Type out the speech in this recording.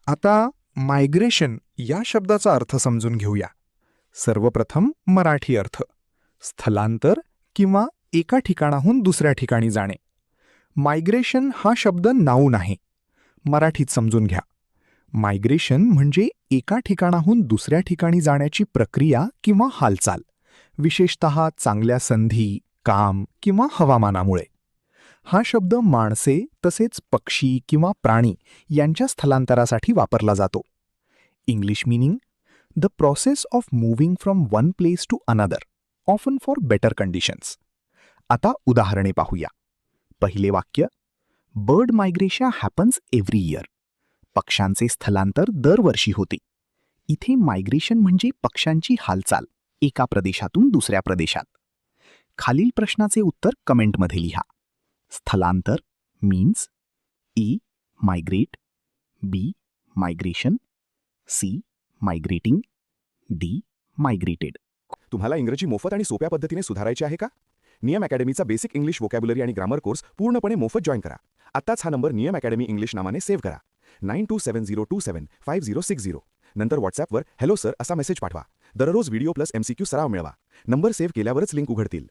आता मायग्रेशन या शब्दाचा अर्थ समजून घेऊया. सर्वप्रथम मराठी अर्थ. स्थलांतर किंवा एका ठिकाणाहून दुसऱ्या ठिकाणी जाणे. मायग्रेशन हा शब्द नाऊन आहे. मराठीत समजून घ्या. मायग्रेशन म्हणजे एका ठिकाणाहून दुसऱ्या ठिकाणी जाण्याची प्रक्रिया किंवा हालचाल, विशेषतः चांगल्या संधी, काम किंवा हवामानामुळे. हा शब्द माणसे तसेच पक्षी किंवा प्राणी यांच्या स्थलांतरासाठी वापरला जातो. English meaning: the process of moving from one place to another, often for better conditions. आता उदाहरणे पाहूया. पहिले वाक्य: bird migration happens every year. पक्ष्यांचे स्थलांतर दरवर्षी होते. इथे मायग्रेशन म्हणजे पक्ष्यांची हालचाल एका प्रदेशातून दुसऱ्या प्रदेशात. खालील प्रश्नाचे उत्तर कमेंटमध्ये लिहा. स्थलांतर means: A. Migrate, B. Migration, C. Migrating, D. Migrated. तुम्हाला इंग्रजी मोफत आणि सोप्या पद्धतीने सुधारायचे आहे का? नियम अकॅडमीचा बेसिक इंग्लिश व्होकॅब्युलरी आणि ग्रामर कोर्स पूर्णपणे मोफत जॉईन करा. आत्ताच हा नंबर नियम अकॅडमी इंग्लिश नावाने सेव्ह करा. 9270275060. नंतर व्हॉट्सॲपवर हॅलो सर असा मेसेज पाठवा. दररोज व्हिडिओ प्लस MCQ सराव मिळवा. नंबर सेव्ह केल्यावरच लिंक उघडतील.